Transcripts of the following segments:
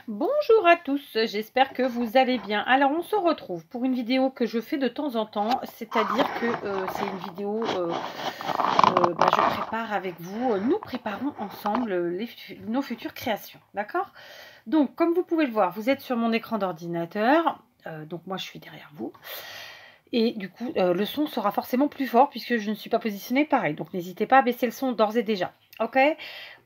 Bonjour à tous, j'espère que vous allez bien. Alors on se retrouve pour une vidéo que je fais de temps en temps, c'est-à-dire que c'est une vidéo, je prépare avec vous, nous préparons ensemble nos futures créations, d'accord? Donc comme vous pouvez le voir, vous êtes sur mon écran d'ordinateur, donc moi je suis derrière vous. Et du coup, le son sera forcément plus fort puisque je ne suis pas positionnée pareil. Donc n'hésitez pas à baisser le son d'ores et déjà. Ok,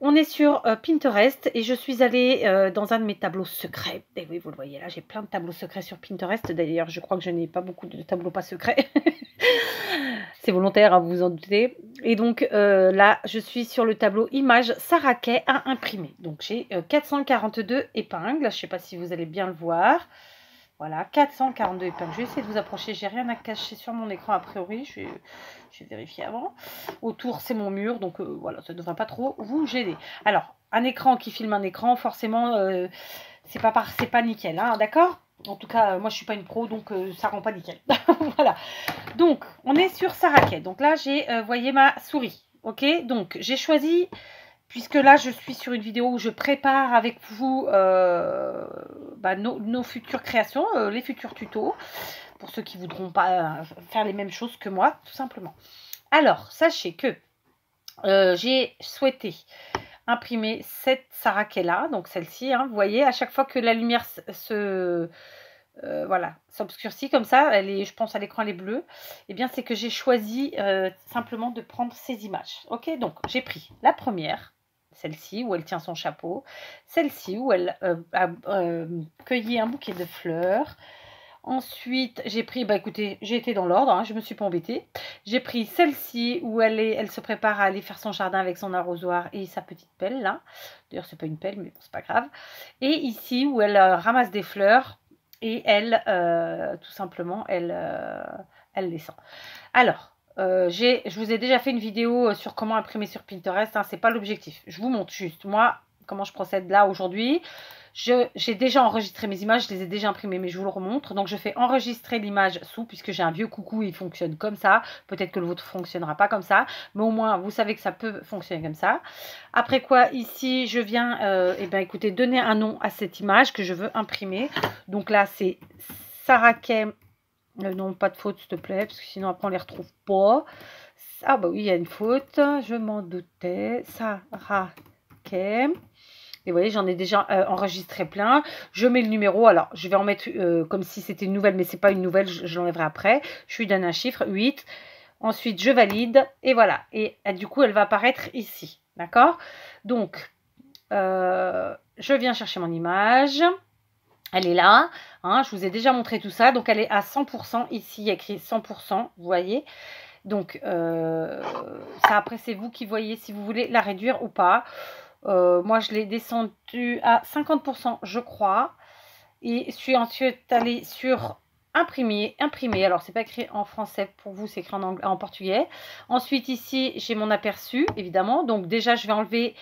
on est sur Pinterest et je suis allée dans un de mes tableaux secrets. Et oui, vous le voyez là, j'ai plein de tableaux secrets sur Pinterest. D'ailleurs, je crois que je n'ai pas beaucoup de tableaux pas secrets. C'est volontaire, hein, vous vous en doutez. Et donc là, je suis sur le tableau images Sarah Kay à imprimer. Donc j'ai 442 épingles. Je ne sais pas si vous allez bien le voir. Voilà, 442 épingles. Je vais essayer de vous approcher. J'ai rien à cacher sur mon écran a priori. Je vais vérifier avant. Autour, c'est mon mur. Donc voilà, ça ne devrait pas trop vous gêner. Alors, un écran qui filme un écran, forcément, c'est pas nickel. Hein, d'accord? En tout cas, moi, je ne suis pas une pro, donc ça rend pas nickel. Voilà. Donc, on est sur Sarah Kay. Donc là, j'ai, voyez ma souris. Ok? Donc, j'ai choisi... Puisque là, je suis sur une vidéo où je prépare avec vous nos futures créations, les futurs tutos, pour ceux qui ne voudront pas faire les mêmes choses que moi, tout simplement. Alors, sachez que j'ai souhaité imprimer cette Sarah Kay là, donc celle-ci, hein, vous voyez, à chaque fois que la lumière s'obscurcit comme ça, je pense à l'écran elle est bleue, et bien c'est que j'ai choisi simplement de prendre ces images. Ok, donc j'ai pris la première, celle-ci où elle tient son chapeau, celle-ci où elle a cueilli un bouquet de fleurs. Ensuite, j'ai pris, écoutez, j'ai été dans l'ordre, hein, je me suis pas embêtée. J'ai pris celle-ci où elle se prépare à aller faire son jardin avec son arrosoir et sa petite pelle là. D'ailleurs, c'est pas une pelle, mais bon, c'est pas grave. Et ici où elle ramasse des fleurs et elle, tout simplement, elle descend. Alors, je vous ai déjà fait une vidéo sur comment imprimer sur Pinterest, hein, c'est pas l'objectif. Je vous montre juste, moi, comment je procède là aujourd'hui. J'ai déjà enregistré mes images, je les ai déjà imprimées, mais je vous le remontre. Donc, je fais enregistrer l'image sous, puisque j'ai un vieux coucou, il fonctionne comme ça. Peut-être que le vôtre ne fonctionnera pas comme ça, mais au moins, vous savez que ça peut fonctionner comme ça. Après quoi, ici, je viens, écoutez, donner un nom à cette image que je veux imprimer. Donc là, c'est Sarah Kay. Non, pas de faute, s'il te plaît, parce que sinon, après, on ne les retrouve pas. Ah, bah oui, il y a une faute. Je m'en doutais. Sarah Kay. Et vous voyez, j'en ai déjà enregistré plein. Je mets le numéro. Alors, je vais en mettre comme si c'était une nouvelle, mais ce n'est pas une nouvelle. Je l'enlèverai après. Je lui donne un chiffre, 8. Ensuite, je valide. Et voilà. Et du coup, elle va apparaître ici. D'accord? Donc, je viens chercher mon image. Elle est là, hein, je vous ai déjà montré tout ça. Donc, elle est à 100%. Ici, il y a écrit 100%, vous voyez. Donc, ça, après, c'est vous qui voyez si vous voulez la réduire ou pas. Moi, je l'ai descendue à 50%, je crois. Et je suis ensuite allée sur imprimer. Alors, c'est pas écrit en français pour vous, c'est écrit en portugais. Ensuite, ici, j'ai mon aperçu, évidemment. Donc, déjà, je vais enlever...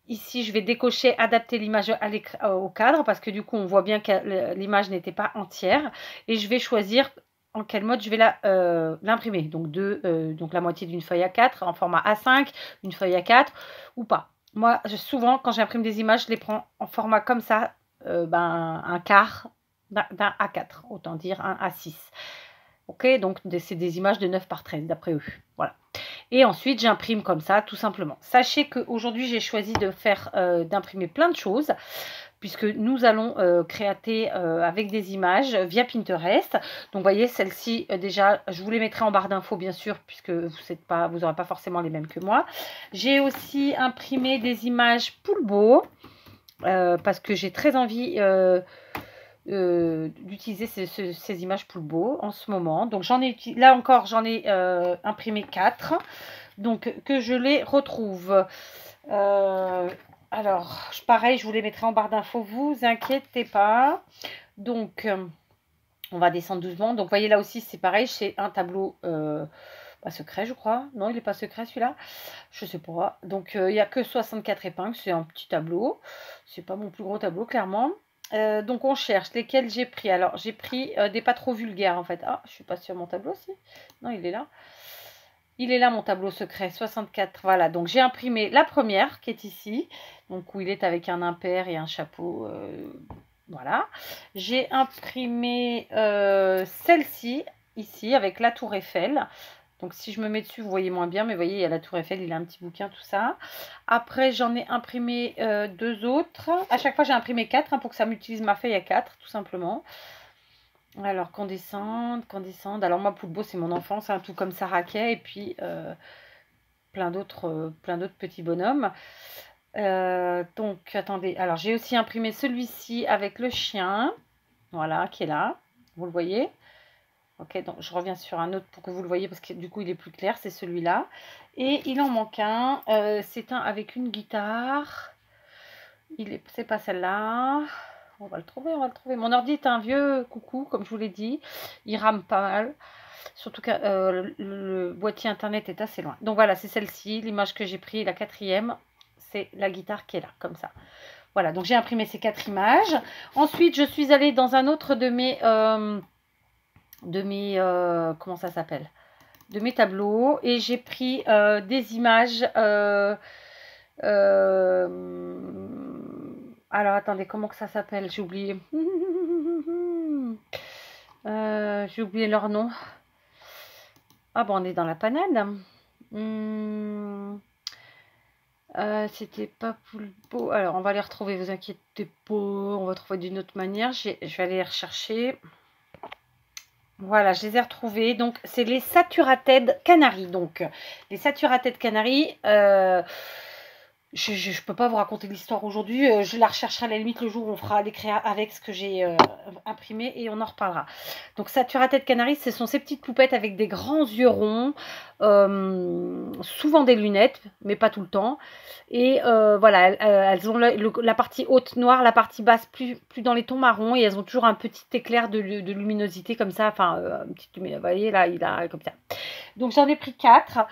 Ici, je vais décocher, adapter l'image au cadre parce que du coup, on voit bien que l'image n'était pas entière. Et je vais choisir en quel mode je vais l'imprimer. Donc, donc, la moitié d'une feuille A4 en format A5, une feuille A4 ou pas. Moi, souvent, quand j'imprime des images, je les prends en format comme ça, un quart d'un A4, autant dire un A6. Ok, donc c'est des images de 9 par 13 d'après eux. Voilà. Et ensuite, j'imprime comme ça, tout simplement. Sachez qu'aujourd'hui, j'ai choisi de faire d'imprimer plein de choses, puisque nous allons créer avec des images via Pinterest. Donc, vous voyez, celle-ci, déjà, je vous les mettrai en barre d'infos, bien sûr, puisque vous n'aurez pas forcément les mêmes que moi. J'ai aussi imprimé des images Poulbeau, parce que j'ai très envie... d'utiliser ces images Poulbeau en ce moment. Donc là encore, j'en ai imprimé 4. Donc que je les retrouve. Alors, pareil, je vous les mettrai en barre d'infos, vous inquiétez pas. Donc, on va descendre doucement. Donc, vous voyez là aussi, c'est pareil, c'est un tableau pas secret, je crois. Non, il n'est pas secret celui-là. Je sais pas. Donc, il n'y a que 64 épingles. C'est un petit tableau. C'est pas mon plus gros tableau, clairement. Donc, on cherche lesquels j'ai pris. Alors, j'ai pris des pas trop vulgaires, en fait. Ah, je suis pas sur mon tableau, si. Non, il est là. Il est là mon tableau secret, 64. Voilà, donc j'ai imprimé la première qui est ici, donc où il est avec un impair et un chapeau. Voilà. J'ai imprimé celle-ci, ici, avec la tour Eiffel. Donc si je me mets dessus, vous voyez moins bien, mais vous voyez, il y a la tour Eiffel, il a un petit bouquin, tout ça. Après, j'en ai imprimé deux autres. À chaque fois, j'ai imprimé 4 pour que ça m'utilise ma feuille à 4, tout simplement. Alors, qu'on descende, qu'on descende. Alors, moi, Poulbeau, c'est mon enfance, hein, tout comme Sarah Kay, et puis plein d'autres petits bonhommes. Donc, attendez. Alors, j'ai aussi imprimé celui-ci avec le chien, voilà, qui est là. Vous le voyez? Ok, donc je reviens sur un autre pour que vous le voyez, parce que du coup, il est plus clair, c'est celui-là. Et il en manque un. C'est un avec une guitare. C'est pas celle-là. On va le trouver, on va le trouver. Mon ordi est un vieux coucou, comme je vous l'ai dit. Il rame pas mal. Surtout que le boîtier internet est assez loin. Donc voilà, c'est celle-ci, l'image que j'ai prise, la quatrième. C'est la guitare qui est là, comme ça. Voilà, donc j'ai imprimé ces 4 images. Ensuite, je suis allée dans un autre de mes... comment ça s'appelle? De mes tableaux. Et j'ai pris des images... alors, attendez, comment que ça s'appelle? J'ai oublié. J'ai oublié leur nom. Ah bon, on est dans la panade. C'était pas Poulpeau. Alors, on va les retrouver, vous inquiétez pas. On va trouver d'une autre manière. Je vais aller les rechercher. Voilà, je les ai retrouvés. Donc, c'est les Saturated Canaries. Donc, les Saturated Canaries, je ne peux pas vous raconter l'histoire aujourd'hui. Je la rechercherai à la limite le jour où on fera l'écrit avec ce que j'ai imprimé et on en reparlera. Donc, Saturated Canaries, ce sont ces petites poupettes avec des grands yeux ronds, souvent des lunettes, mais pas tout le temps. Et voilà, elles ont la partie haute noire, la partie basse plus dans les tons marrons, et elles ont toujours un petit éclair de luminosité comme ça. Enfin, une petite, vous voyez là, il a comme ça. Donc, j'en ai pris 4.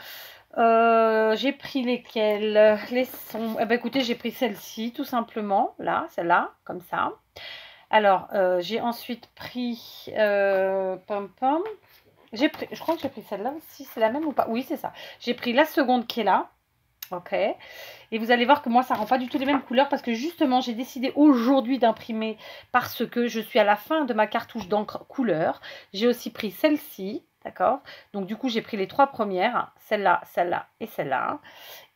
J'ai pris lesquelles? Les sons. Eh ben, écoutez, j'ai pris celle-ci, tout simplement. Là, celle-là, comme ça. Alors, j'ai ensuite pris... pom pom. Je crois que j'ai pris celle-là aussi. C'est la même ou pas? Oui, c'est ça. J'ai pris la seconde qui est là. Ok. Et vous allez voir que moi, ça rend pas du tout les mêmes couleurs parce que justement, j'ai décidé aujourd'hui d'imprimer parce que je suis à la fin de ma cartouche d'encre couleur. J'ai aussi pris celle-ci. D'accord. Donc, du coup, j'ai pris les 3 premières. Celle-là, celle-là et celle-là.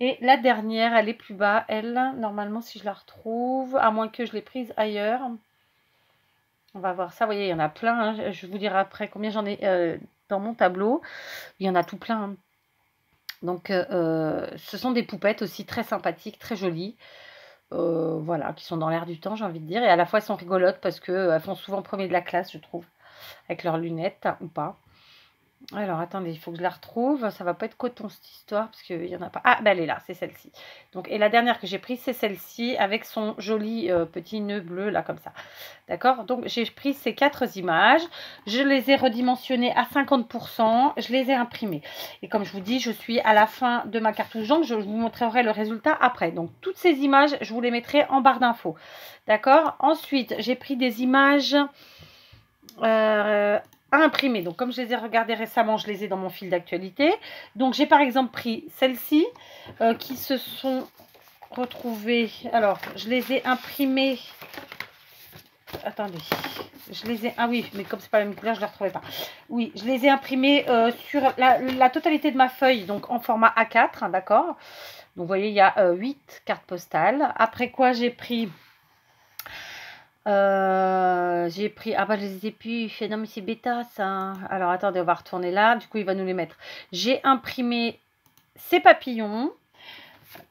Et la dernière, elle est plus bas. Elle, normalement, si je la retrouve, à moins que je l'ai prise ailleurs. On va voir ça. Vous voyez, il y en a plein. Hein. Je vous dirai après combien j'en ai dans mon tableau. Il y en a tout plein. Hein. Donc, ce sont des poupettes aussi très sympathiques, très jolies. Voilà, qui sont dans l'air du temps, j'ai envie de dire. Et à la fois, elles sont rigolotes parce qu'elles font souvent premier de la classe, je trouve. Avec leurs lunettes, ou pas. Alors, attendez, il faut que je la retrouve. Ça va pas être coton, cette histoire, parce qu'il n'y en a pas. Ah, ben elle est là, c'est celle-ci. Donc, et la dernière que j'ai prise, c'est celle-ci, avec son joli petit nœud bleu, là, comme ça. D'accord? Donc, j'ai pris ces 4 images. Je les ai redimensionnées à 50%. Je les ai imprimées. Et comme je vous dis, je suis à la fin de ma cartouche d'encre. Je vous montrerai le résultat après. Donc, toutes ces images, je vous les mettrai en barre d'infos. D'accord? Ensuite, j'ai pris des images... à imprimer. Donc, comme je les ai regardées récemment, je les ai dans mon fil d'actualité. Donc, j'ai par exemple pris celles-ci qui se sont retrouvées. Alors, je les ai imprimées. Attendez. Je les ai... Ah oui, mais comme c'est pas la même couleur, je ne les retrouvais pas. Oui, je les ai imprimées sur la totalité de ma feuille, donc en format A4, hein, d'accord. Donc, vous voyez, il y a 8 cartes postales. Après quoi, j'ai pris... ah bah je les ai plus fait. Non mais c'est bêta ça. Alors attendez, on va retourner là. Du coup il va nous les mettre. J'ai imprimé ces papillons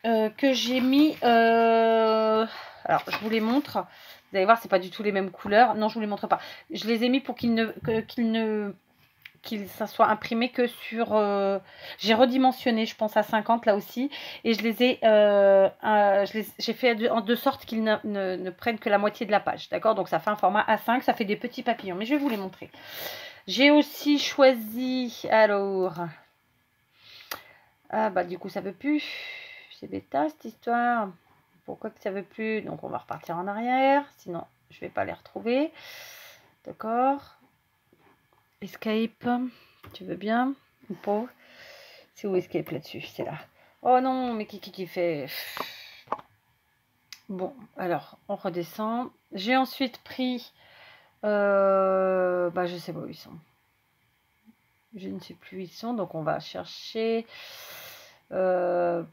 que j'ai mis. Alors je vous les montre. Vous allez voir, c'est pas du tout les mêmes couleurs. Non, je vous les montre pas. Je les ai mis pour ça soit imprimé que sur... j'ai redimensionné, je pense, à 50 là aussi. Et je les ai... j'ai fait de sorte qu'ils ne prennent que la moitié de la page. D'accord? Donc ça fait un format A5, ça fait des petits papillons. Mais je vais vous les montrer. J'ai aussi choisi... Alors... Ah bah du coup ça veut plus. C'est bêta cette histoire. Pourquoi que ça veut plus? Donc on va repartir en arrière. Sinon je vais pas les retrouver. D'accord? Escape, tu veux bien ou pas? C'est où Escape là-dessus? C'est là. Oh non, mais qui fait... Bon, alors, on redescend. J'ai ensuite pris... bah, je sais pas où ils sont. Je ne sais plus où ils sont, donc on va chercher. J'avais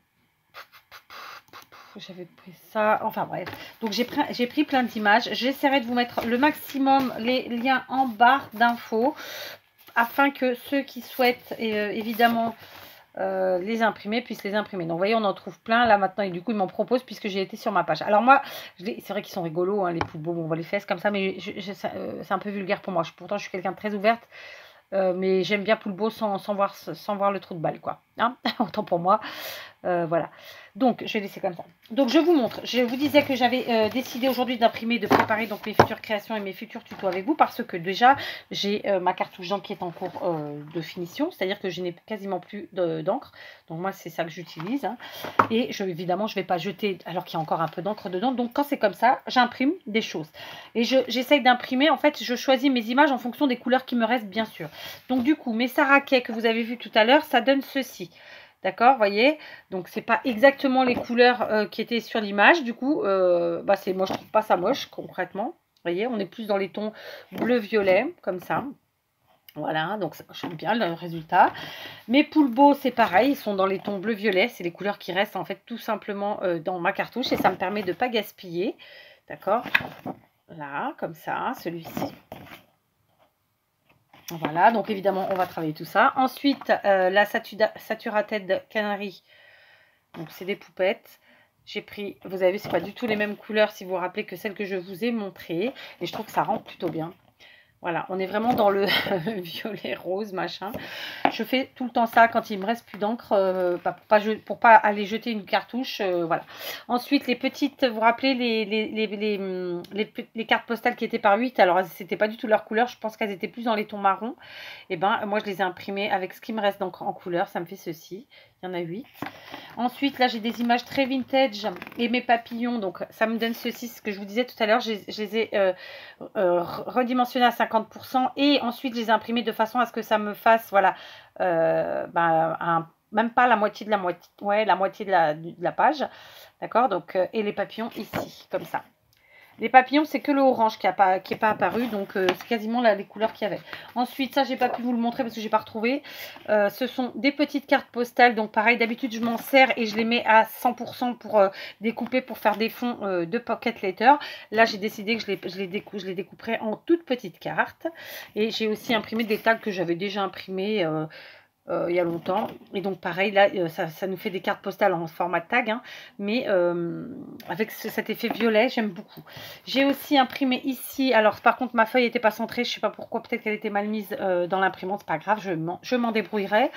pris ça. Enfin bref. Donc j'ai pris plein d'images. J'essaierai de vous mettre le maximum les liens en barre d'infos afin que ceux qui souhaitent évidemment les imprimer puissent les imprimer. Donc vous voyez, on en trouve plein là maintenant et du coup ils m'en proposent puisque j'ai été sur ma page. Alors moi, c'est vrai qu'ils sont rigolos, hein, les poulbeaux. Bon, on voit les fesses comme ça, mais c'est un peu vulgaire pour moi. Pourtant, je suis quelqu'un de très ouverte. Mais j'aime bien Poulbeau sans voir le trou de balle, quoi. Hein. Autant pour moi. Voilà. Donc, je vais laisser comme ça. Donc, je vous montre. Je vous disais que j'avais décidé aujourd'hui d'imprimer, de préparer donc mes futures créations et mes futurs tutos avec vous parce que déjà, j'ai ma cartouche d'encre qui est en cours de finition. C'est-à-dire que je n'ai quasiment plus d'encre. Donc, moi, c'est ça que j'utilise. Hein. Et évidemment, je ne vais pas jeter alors qu'il y a encore un peu d'encre dedans. Donc, quand c'est comme ça, j'imprime des choses. Et j'essaye d'imprimer. En fait, je choisis mes images en fonction des couleurs qui me restent, bien sûr. Donc, du coup, mes saraquets que vous avez vus tout à l'heure, ça donne ceci. D'accord, voyez. Donc, c'est pas exactement les couleurs qui étaient sur l'image. Du coup, moi, je trouve pas ça moche, concrètement. Vous voyez, on est plus dans les tons bleu-violet, comme ça. Voilà, donc j'aime bien le résultat. Mes Poulbeaux, c'est pareil, ils sont dans les tons bleu-violet. C'est les couleurs qui restent, en fait, tout simplement dans ma cartouche. Et ça me permet de ne pas gaspiller. D'accord. Là, comme ça, celui-ci. Voilà, donc évidemment, on va travailler tout ça. Ensuite, la Saturated Canary. Donc, c'est des poupettes. J'ai pris, vous avez vu, c'est pas du tout les mêmes couleurs, si vous vous rappelez, que celles que je vous ai montrées. Et je trouve que ça rend plutôt bien. Voilà, on est vraiment dans le violet rose, machin. Je fais tout le temps ça quand il me reste plus d'encre pour pas aller jeter une cartouche. Voilà. Ensuite, les petites, vous vous rappelez les cartes postales qui étaient par 8. Alors, c'était pas du tout leur couleur. Je pense qu'elles étaient plus dans les tons marrons. Et ben, moi, je les ai imprimées avec ce qui me reste d'encre en couleur. Ça me fait ceci. Il y en a 8. Ensuite, là, j'ai des images très vintage et mes papillons. Donc, ça me donne ceci, ce que je vous disais tout à l'heure. Je les ai redimensionnés à 50% et ensuite, je les ai imprimés de façon à ce que ça me fasse, voilà, même pas la moitié de la moitié, ouais, la moitié de la page. D'accord, donc, et les papillons ici, comme ça. Les papillons, c'est que le orange qui n'est pas apparu, donc c'est quasiment les couleurs qu'il y avait. Ensuite, ça, j'ai pas pu vous le montrer parce que j'ai pas retrouvé. Ce sont des petites cartes postales, donc pareil, d'habitude, je m'en sers et je les mets à 100% pour découper, pour faire des fonds de pocket letter. Là, j'ai décidé que je les découperai en toutes petites cartes. Et j'ai aussi imprimé des tags que j'avais déjà imprimés il y a longtemps. Et donc pareil, là, ça nous fait des cartes postales en format tag, hein, mais avec cet effet violet, j'aime beaucoup. J'ai aussi imprimé ici, alors par contre ma feuille n'était pas centrée, je sais pas pourquoi, peut-être qu'elle était mal mise dans l'imprimante, c'est pas grave, je m'en débrouillerai.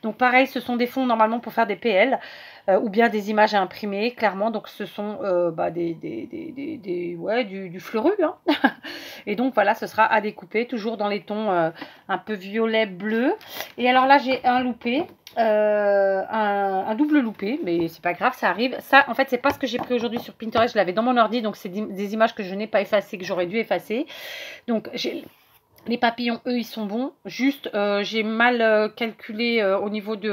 Donc pareil, ce sont des fonds normalement pour faire des PL, ou bien des images à imprimer, clairement, donc ce sont du fleuru, hein. Et donc voilà, ce sera à découper, toujours dans les tons un peu violet-bleu. Et alors là, j'ai un loupé, un double loupé, mais c'est pas grave, ça arrive. Ça, en fait, c'est pas ce que j'ai pris aujourd'hui sur Pinterest, je l'avais dans mon ordi, donc c'est des images que je n'ai pas effacées, que j'aurais dû effacer. Donc, les papillons, eux, ils sont bons. Juste, j'ai mal calculé au niveau du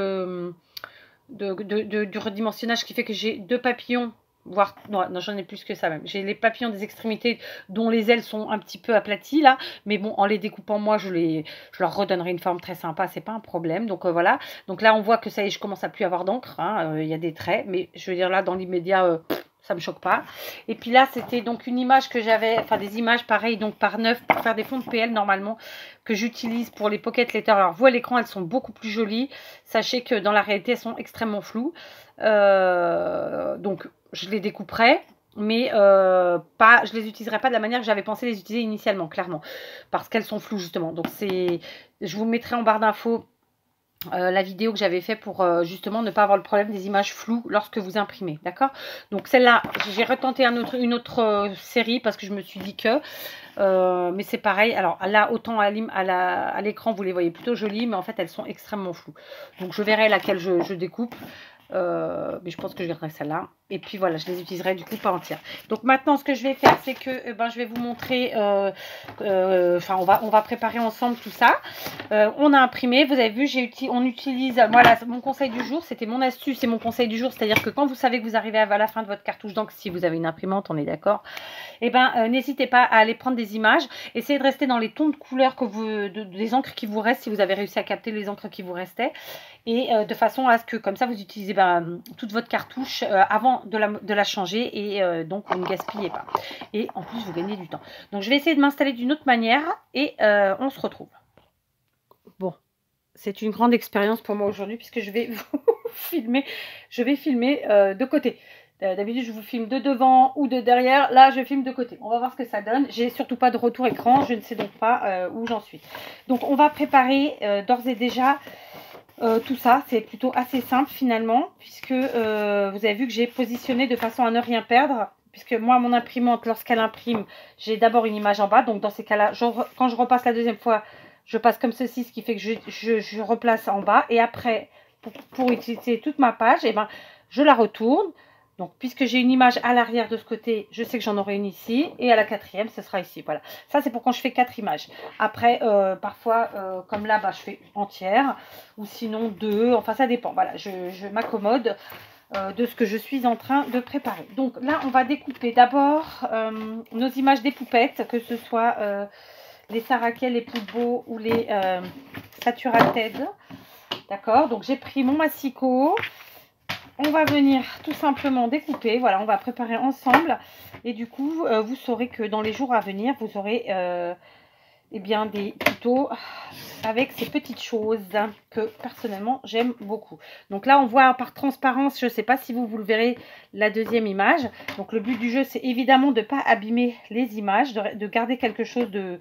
redimensionnage, qui fait que j'ai 2 papillons. Voire, non, j'en ai plus que ça même. J'ai les papillons des extrémités dont les ailes sont un petit peu aplaties là. Mais bon, en les découpant, moi, je leur redonnerai une forme très sympa. C'est pas un problème. Donc voilà. Donc là, on voit que ça y est, je commence à plus avoir d'encre. Hein. Il y a des traits. Mais je veux dire là, dans l'immédiat, ça me choque pas. Et puis là, c'était donc une image que j'avais, enfin des images pareilles, donc par 9 pour faire des fonds de PL normalement, que j'utilise pour les pocket letters. Alors vous à l'écran, elles sont beaucoup plus jolies. Sachez que dans la réalité, elles sont extrêmement floues. Donc je les découperai, mais je les utiliserai pas de la manière que j'avais pensé les utiliser initialement, clairement, parce qu'elles sont floues justement. Donc je vous mettrai en barre d'infos la vidéo que j'avais fait pour justement ne pas avoir le problème des images floues lorsque vous imprimez, d'accord. Donc celle-là, j'ai retenté une autre série parce que je me suis dit que mais c'est pareil. Alors là, autant à l'écran vous les voyez plutôt jolies, mais en fait elles sont extrêmement floues. Donc je verrai laquelle je découpe, mais je pense que je garderai celle-là. Et puis voilà, je les utiliserai du coup pas entières. Donc maintenant, ce que je vais faire, c'est que je vais vous montrer, on va préparer ensemble tout ça. On a imprimé, vous avez vu, on utilise, voilà, mon conseil du jour, c'était mon astuce et mon conseil du jour, c'est-à-dire que quand vous savez que vous arrivez à la fin de votre cartouche d'encre, si vous avez une imprimante, on est d'accord, et n'hésitez pas à aller prendre des images. Essayez de rester dans les tons de couleur des encres qui vous restent, si vous avez réussi à capter les encres qui vous restaient. Et de façon à ce que, comme ça, vous utilisez toute votre cartouche avant de la changer. Et donc, vous ne gaspillez pas. Et en plus, vous gagnez du temps. Donc, je vais essayer de m'installer d'une autre manière. Et on se retrouve. Bon, c'est une grande expérience pour moi aujourd'hui, puisque je vais vous filmer. Je vais filmer de côté. D'habitude, je vous filme de devant ou de derrière. Là, je filme de côté. On va voir ce que ça donne. J'ai surtout pas de retour écran. Je ne sais donc pas où j'en suis. Donc, on va préparer d'ores et déjà tout ça. C'est plutôt assez simple finalement, puisque vous avez vu que j'ai positionné de façon à ne rien perdre. Puisque moi, mon imprimante, lorsqu'elle imprime, j'ai d'abord une image en bas. Donc, dans ces cas-là, quand je repasse la deuxième fois, je passe comme ceci, ce qui fait que je replace en bas. Et après, pour utiliser toute ma page, je la retourne. Donc, puisque j'ai une image à l'arrière de ce côté, je sais que j'en aurai une ici. Et à la quatrième, ce sera ici. Voilà. Ça, c'est pour quand je fais 4 images. Après, parfois, comme là, je fais entière. Ou sinon 2. Enfin, ça dépend. Voilà, je m'accommode de ce que je suis en train de préparer. Donc là, on va découper d'abord nos images des poupettes, que ce soit les Sarakel, les Poulbeau ou les Saturated. D'accord, donc j'ai pris mon massicot. On va venir tout simplement découper. Voilà, on va préparer ensemble. Et du coup, vous saurez que dans les jours à venir, vous aurez des tutos avec ces petites choses que personnellement j'aime beaucoup. Donc là, on voit par transparence, je ne sais pas si vous le verrez, la deuxième image. Donc le but du jeu, c'est évidemment de ne pas abîmer les images, de garder quelque chose de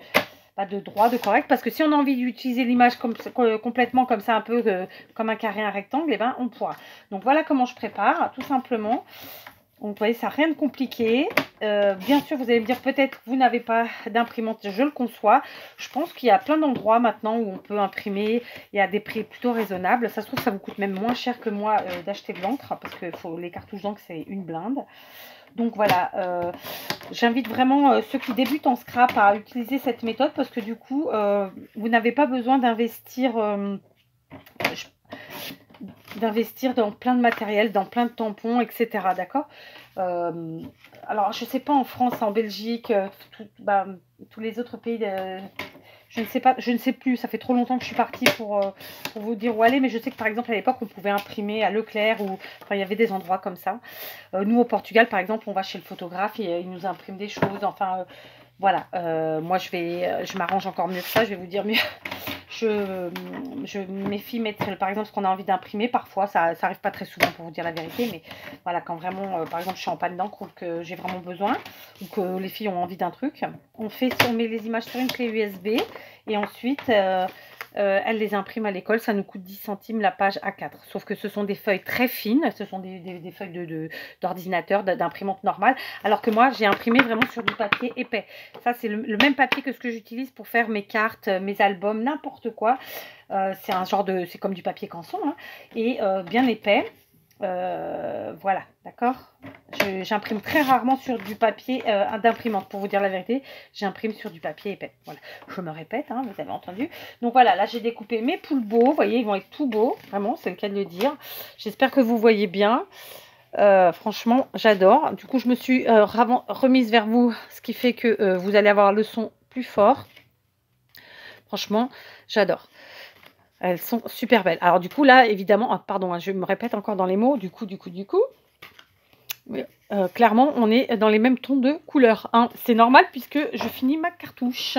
droit, de correct, parce que si on a envie d'utiliser l'image complètement comme ça, un peu comme un carré, un rectangle, on pourra. Donc voilà comment je prépare, tout simplement. Donc vous voyez, ça n'a rien de compliqué. Bien sûr, vous allez me dire peut-être que vous n'avez pas d'imprimante, je le conçois. Je pense qu'il y a plein d'endroits maintenant où on peut imprimer. Il y a des prix plutôt raisonnables. Ça se trouve, ça vous coûte même moins cher que moi d'acheter de l'encre, parce que les cartouches d'encre, c'est une blinde. Donc voilà, j'invite vraiment ceux qui débutent en scrap à utiliser cette méthode, parce que du coup, vous n'avez pas besoin d'investir dans plein de matériel, dans plein de tampons, etc. D'accord. Alors, je ne sais pas en France, en Belgique, tous les autres pays, je ne sais pas, je ne sais plus. Ça fait trop longtemps que je suis partie pour vous dire où aller, mais je sais que par exemple à l'époque, on pouvait imprimer à Leclerc ou il y avait des endroits comme ça. Nous, au Portugal, par exemple, on va chez le photographe et il nous imprime des choses. Enfin, voilà. Moi, je m'arrange encore mieux que ça. Je vais vous dire mieux. Je méfie mettre, par exemple, ce qu'on a envie d'imprimer. Parfois, ça n'arrive pas très souvent pour vous dire la vérité, mais voilà, quand vraiment, par exemple, je suis en panne d'encre ou que j'ai vraiment besoin, ou que les filles ont envie d'un truc, on met les images sur une clé USB et ensuite, elles les impriment à l'école. Ça nous coûte 10 centimes la page A4. Sauf que ce sont des feuilles très fines, ce sont des feuilles d'ordinateur, d'imprimante normale, alors que moi, j'ai imprimé vraiment sur du papier épais. Ça, c'est le même papier que ce que j'utilise pour faire mes cartes, mes albums, n'importe quoi. C'est un genre c'est comme du papier canson, hein, et bien épais. Voilà, d'accord. J'imprime très rarement sur du papier d'imprimante, pour vous dire la vérité. J'imprime sur du papier épais. Voilà, je me répète, hein, vous avez entendu. Donc voilà, là j'ai découpé mes poules beaux. Vous voyez, ils vont être tout beaux, vraiment, c'est le cas de le dire. J'espère que vous voyez bien. Franchement, j'adore. Du coup, je me suis remise vers vous, ce qui fait que vous allez avoir le son plus fort. Franchement, j'adore. Elles sont super belles. Alors du coup, là, évidemment, pardon, hein, je me répète encore dans les mots, du coup. Mais, clairement, on est dans les mêmes tons de couleurs. Hein. C'est normal puisque je finis ma cartouche.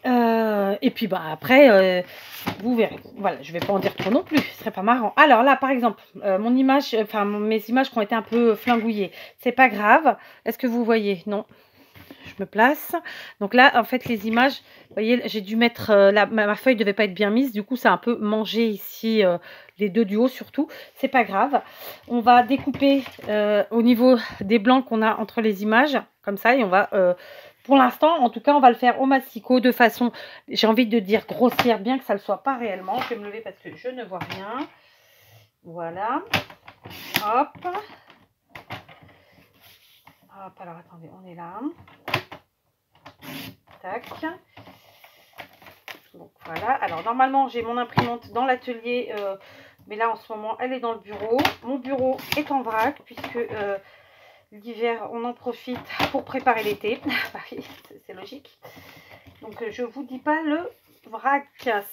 Et puis, après, vous verrez. Voilà, je ne vais pas en dire trop non plus. Ce serait pas marrant. Alors là, par exemple, mes images qui ont été un peu flingouillées. C'est pas grave. Est-ce que vous voyez? Non. Je me place. Donc là, en fait, les images, vous voyez, j'ai dû mettre, ma feuille ne devait pas être bien mise. Du coup, ça a un peu mangé ici, les deux du haut surtout. C'est pas grave. On va découper au niveau des blancs qu'on a entre les images, comme ça. Et on va, pour l'instant, en tout cas, on va le faire au massicot de façon, j'ai envie de dire grossière, bien que ça ne le soit pas réellement. Je vais me lever parce que je ne vois rien. Voilà. Hop. Hop, alors attendez, on est là. Tac. Donc voilà, alors normalement j'ai mon imprimante dans l'atelier, mais là en ce moment elle est dans le bureau. Mon bureau est en vrac puisque l'hiver on en profite pour préparer l'été. Bah oui, c'est logique. Donc je vous dis pas le vrac,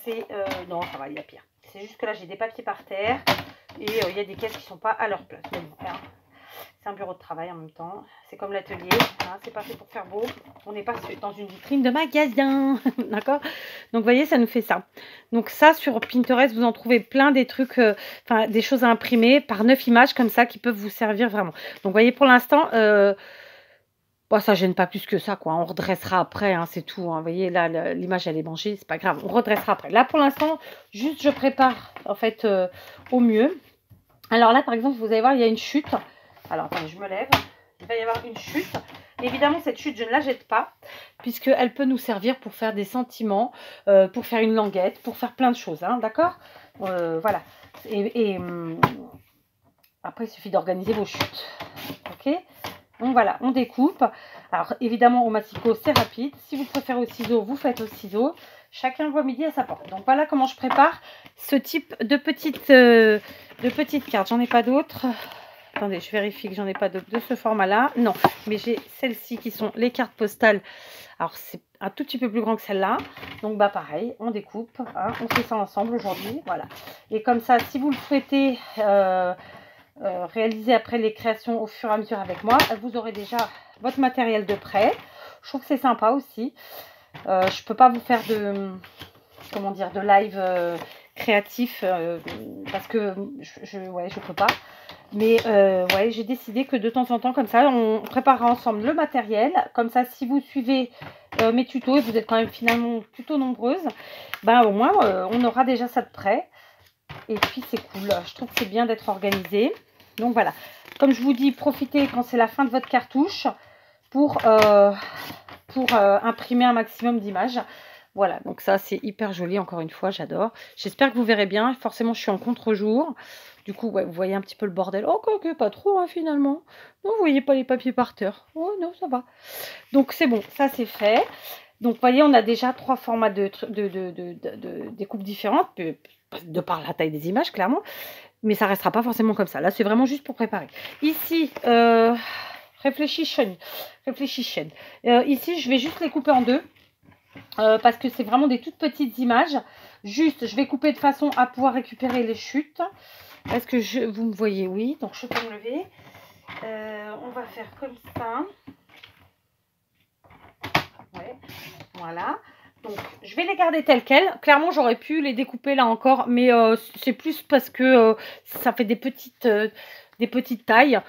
c'est non ça va, il y a pire. C'est juste que là j'ai des papiers par terre et il y a des caisses qui sont pas à leur place. Mais bon, hein, c'est un bureau de travail en même temps. C'est comme l'atelier, hein, c'est pas fait pour faire beau. On n'est pas dans une vitrine de magasin, d'accord? Donc, vous voyez, ça nous fait ça. Donc, ça, sur Pinterest, vous en trouvez plein des trucs, enfin, des choses à imprimer par 9 images comme ça qui peuvent vous servir vraiment. Donc, vous voyez, pour l'instant, bon, ça gêne pas plus que ça, quoi. On redressera après, hein, c'est tout. Hein. Vous voyez, là, l'image, elle est mangée, c'est pas grave. On redressera après. Là, pour l'instant, juste, je prépare, en fait, au mieux. Alors là, par exemple, vous allez voir, il y a une chute. Alors, attendez, je me lève. Il va y avoir une chute. Évidemment, cette chute, je ne la jette pas, puisqu'elle peut nous servir pour faire des sentiments, pour faire une languette, pour faire plein de choses, hein, d'accord? Voilà. Et après, il suffit d'organiser vos chutes. Ok? Donc voilà, on découpe. Alors, évidemment, au massicot, c'est rapide. Si vous préférez au ciseau, vous faites au ciseau. Chacun voit midi à sa porte. Donc, voilà comment je prépare ce type de petites cartes. J'en ai pas d'autres. Attendez, je vérifie que j'en ai pas d'autres de ce format-là. Non, mais j'ai celles-ci qui sont les cartes postales. Alors, c'est un tout petit peu plus grand que celle-là. Donc, bah pareil, on découpe. Hein, on fait ça ensemble aujourd'hui. Voilà. Et comme ça, si vous le souhaitez réaliser après les créations au fur et à mesure avec moi, vous aurez déjà votre matériel de prêt. Je trouve que c'est sympa aussi. Je peux pas vous faire de, comment dire, de live créatif parce que ouais, je peux pas. Mais ouais, j'ai décidé que de temps en temps, comme ça, on préparera ensemble le matériel. Comme ça, si vous suivez mes tutos, et vous êtes quand même finalement plutôt nombreuses, ben au moins, on aura déjà ça de prêt. Et puis, c'est cool. Je trouve que c'est bien d'être organisé. Donc, voilà. Comme je vous dis, profitez quand c'est la fin de votre cartouche pour imprimer un maximum d'images. Voilà, donc ça, c'est hyper joli. Encore une fois, j'adore. J'espère que vous verrez bien. Forcément, je suis en contre-jour. Du coup, ouais, vous voyez un petit peu le bordel. Oh, que pas trop, hein, finalement. Non, vous voyez pas les papiers par terre. Oh, non, ça va. Donc, c'est bon. Ça, c'est fait. Donc, vous voyez, on a déjà 3 formats de découpes différentes, de par la taille des images, clairement. Mais ça restera pas forcément comme ça. Là, c'est vraiment juste pour préparer. Ici, réfléchissez. Ici, je vais juste les couper en deux. Parce que c'est vraiment des toutes petites images. Juste, je vais couper de façon à pouvoir récupérer les chutes. Est-ce que vous me voyez? Oui, donc je peux me lever. On va faire comme ça. Ouais, voilà. Donc, je vais les garder telles quelles. Clairement, j'aurais pu les découper là encore, mais c'est plus parce que ça fait des petites tailles.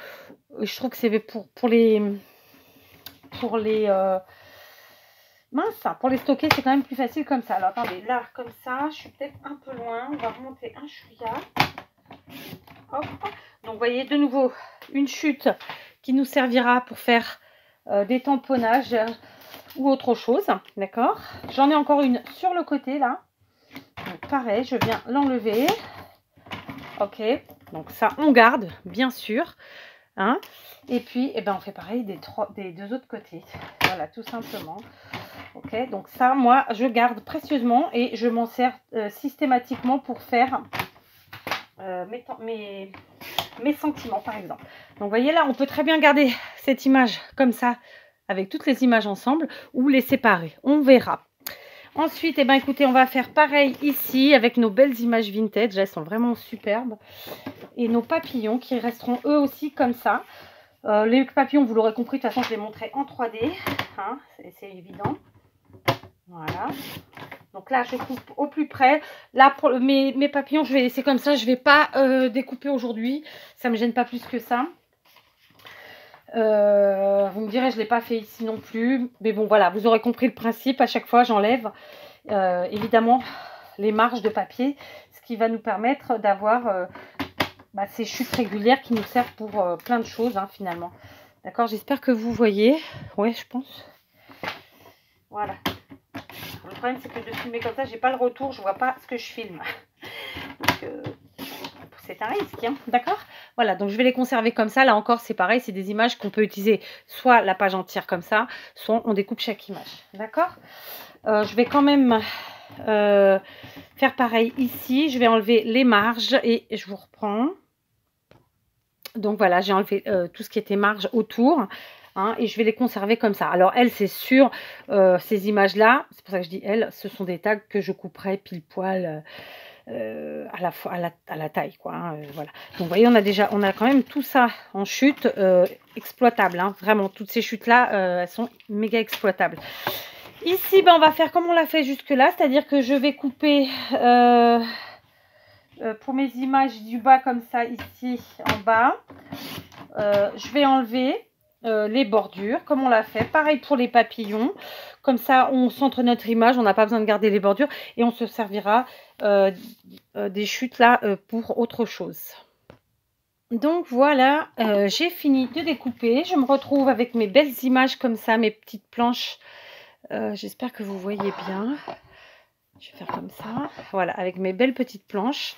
Je trouve que c'est pour les mince, pour les stocker, c'est quand même plus facile comme ça. Alors, attendez, là, comme ça, je suis peut-être un peu loin. On va remonter un chouïa. Hop. Donc, vous voyez, de nouveau, une chute qui nous servira pour faire des tamponnages ou autre chose. D'accord? J'en ai encore une sur le côté, là. Donc, pareil, je viens l'enlever. Ok. Donc, ça, on garde, bien sûr. Hein? Et puis, eh ben, on fait pareil des 2 autres côtés. Voilà, tout simplement. Ok, donc ça, moi, je garde précieusement et je m'en sers systématiquement pour faire mes sentiments, par exemple. Donc, vous voyez là, on peut très bien garder cette image comme ça, avec toutes les images ensemble, ou les séparer. On verra. Ensuite, eh ben, écoutez, on va faire pareil ici, avec nos belles images vintage. Elles sont vraiment superbes. Et nos papillons qui resteront eux aussi comme ça. Les papillons, vous l'aurez compris, de toute façon, je les montrerai en 3D. Hein, c'est évident. Voilà. Donc là, je coupe au plus près. Là, pour mes papillons, je vais laisser comme ça. Je ne vais pas découper aujourd'hui. Ça ne me gêne pas plus que ça. Vous me direz, je ne l'ai pas fait ici non plus. Mais bon, voilà, vous aurez compris le principe. À chaque fois, j'enlève évidemment les marges de papier. Ce qui va nous permettre d'avoir ces chutes régulières qui nous servent pour plein de choses, hein, finalement. D'accord, j'espère que vous voyez. Ouais, je pense. Voilà. Le problème, c'est que de filmer comme ça, j'ai pas le retour, je vois pas ce que je filme. Donc, c'est un risque, hein, d'accord? Voilà, donc je vais les conserver comme ça. Là encore, c'est pareil, c'est des images qu'on peut utiliser soit la page entière comme ça, soit on découpe chaque image, d'accord? Je vais quand même faire pareil ici. Je vais enlever les marges et je vous reprends. Donc voilà, j'ai enlevé tout ce qui était marge autour. Hein, et je vais les conserver comme ça. Alors elle, c'est sûr, ces images-là, c'est pour ça que je dis elle, ce sont des tags que je couperai pile poil à la taille, quoi. Hein, voilà. Donc vous voyez, on a quand même tout ça en chute exploitable. Hein, vraiment, toutes ces chutes-là, elles sont méga exploitables. Ici, ben, on va faire comme on l'a fait jusque-là, c'est-à-dire que je vais couper pour mes images du bas comme ça, ici en bas. Je vais enlever les bordures comme on l'a fait. Pareil pour les papillons. Comme ça, on centre notre image. On n'a pas besoin de garder les bordures. Et on se servira des chutes là pour autre chose. Donc voilà, j'ai fini de découper. Je me retrouve avec mes belles images comme ça, mes petites planches. J'espère que vous voyez bien. Je vais faire comme ça. Voilà, avec mes belles petites planches.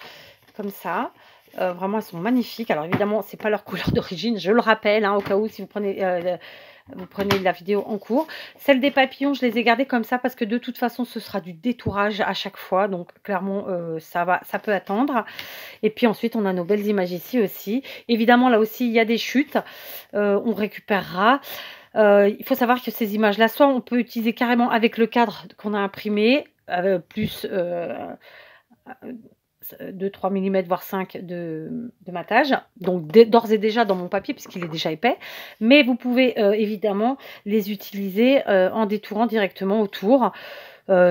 Comme ça. Vraiment, elles sont magnifiques. Alors évidemment, c'est pas leur couleur d'origine, je le rappelle, hein, au cas où si vous prenez la vidéo en cours. Celle des papillons, je les ai gardées comme ça parce que de toute façon, ce sera du détourage à chaque fois. Donc clairement, ça peut attendre. Et puis ensuite, on a nos belles images ici aussi. Évidemment, là aussi, il y a des chutes. On récupérera. Il faut savoir que ces images-là, soit on peut utiliser carrément avec le cadre qu'on a imprimé, plus 2-3 mm, voire 5 de matage. Donc d'ores et déjà dans mon papier, puisqu'il est déjà épais. Mais vous pouvez évidemment les utiliser en détourant directement autour.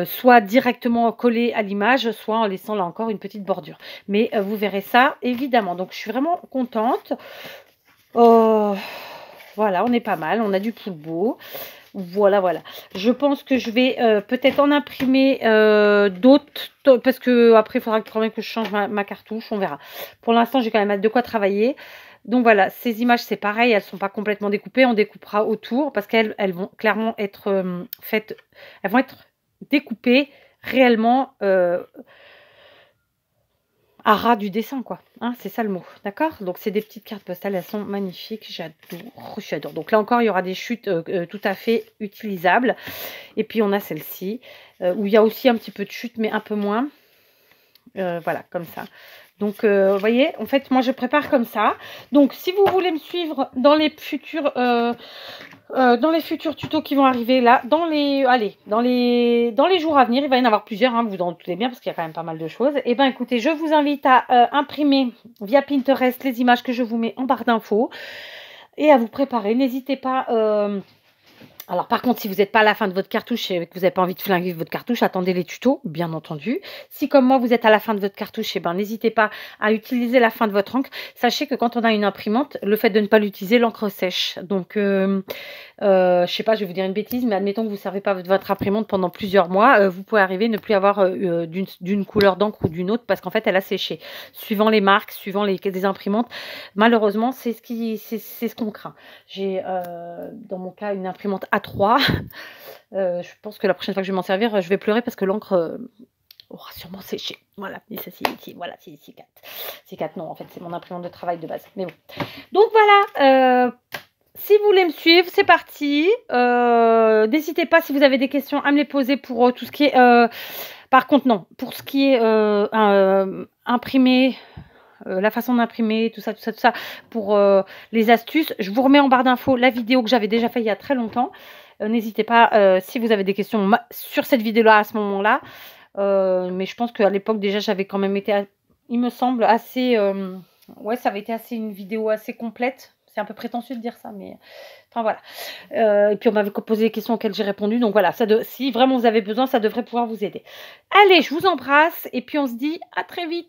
Soit directement collé à l'image, soit en laissant là encore une petite bordure. Mais vous verrez ça évidemment. Donc je suis vraiment contente. Voilà, on est pas mal, on a du poule beau. Voilà, voilà. Je pense que je vais peut-être en imprimer d'autres, parce que après il faudra quand même que je change ma cartouche, on verra. Pour l'instant, j'ai quand même de quoi travailler. Donc voilà, ces images, c'est pareil, elles ne sont pas complètement découpées, on découpera autour, parce qu'elles vont clairement être faites, elles vont être découpées réellement à ras du dessin, quoi. Hein, c'est ça le mot, d'accord? Donc, c'est des petites cartes postales, elles sont magnifiques, j'adore. Donc là encore, il y aura des chutes tout à fait utilisables. Et puis, on a celle-ci, où il y a aussi un petit peu de chute, mais un peu moins. Voilà, comme ça. Donc, vous voyez, en fait, moi, je prépare comme ça. Donc, si vous voulez me suivre dans les futurs tutos qui vont arriver là, dans les jours à venir, il va y en avoir plusieurs, hein, vous en doutez bien, parce qu'il y a quand même pas mal de choses. Et bien, écoutez, je vous invite à imprimer via Pinterest les images que je vous mets en barre d'infos et à vous préparer. N'hésitez pas... Alors par contre, si vous n'êtes pas à la fin de votre cartouche et que vous n'avez pas envie de flinguer votre cartouche, attendez les tutos, bien entendu. Si comme moi, vous êtes à la fin de votre cartouche, eh ben, n'hésitez pas à utiliser la fin de votre encre. Sachez que quand on a une imprimante, le fait de ne pas l'utiliser, l'encre sèche. Donc, je sais pas, je vais vous dire une bêtise, mais admettons que vous ne servez pas votre imprimante pendant plusieurs mois, vous pouvez arriver à ne plus avoir d'une couleur d'encre ou d'une autre parce qu'en fait, elle a séché. Suivant les marques, suivant des imprimantes, malheureusement, c'est ce qu'on craint. J'ai, dans mon cas, une imprimante A3. Je pense que la prochaine fois que je vais m'en servir, je vais pleurer parce que l'encre aura sûrement séché. Voilà, et ça, voilà, c'est C4. C4, non, en fait, c'est mon imprimante de travail de base. Mais bon. Donc voilà, si vous voulez me suivre, c'est parti. N'hésitez pas, si vous avez des questions, à me les poser pour tout ce qui est... par contre, non, pour ce qui est imprimé... la façon d'imprimer, tout ça, pour les astuces. Je vous remets en barre d'infos la vidéo que j'avais déjà fait il y a très longtemps. N'hésitez pas si vous avez des questions sur cette vidéo-là à ce moment-là. Mais je pense qu'à l'époque, déjà, j'avais quand même été, il me semble, assez... ouais, ça avait été assez une vidéo assez complète. C'est un peu prétentieux de dire ça, mais... Enfin, voilà. Et puis, on m'avait posé des questions auxquelles j'ai répondu. Donc, voilà, si vraiment vous avez besoin, ça devrait pouvoir vous aider. Allez, je vous embrasse. Et puis, on se dit à très vite.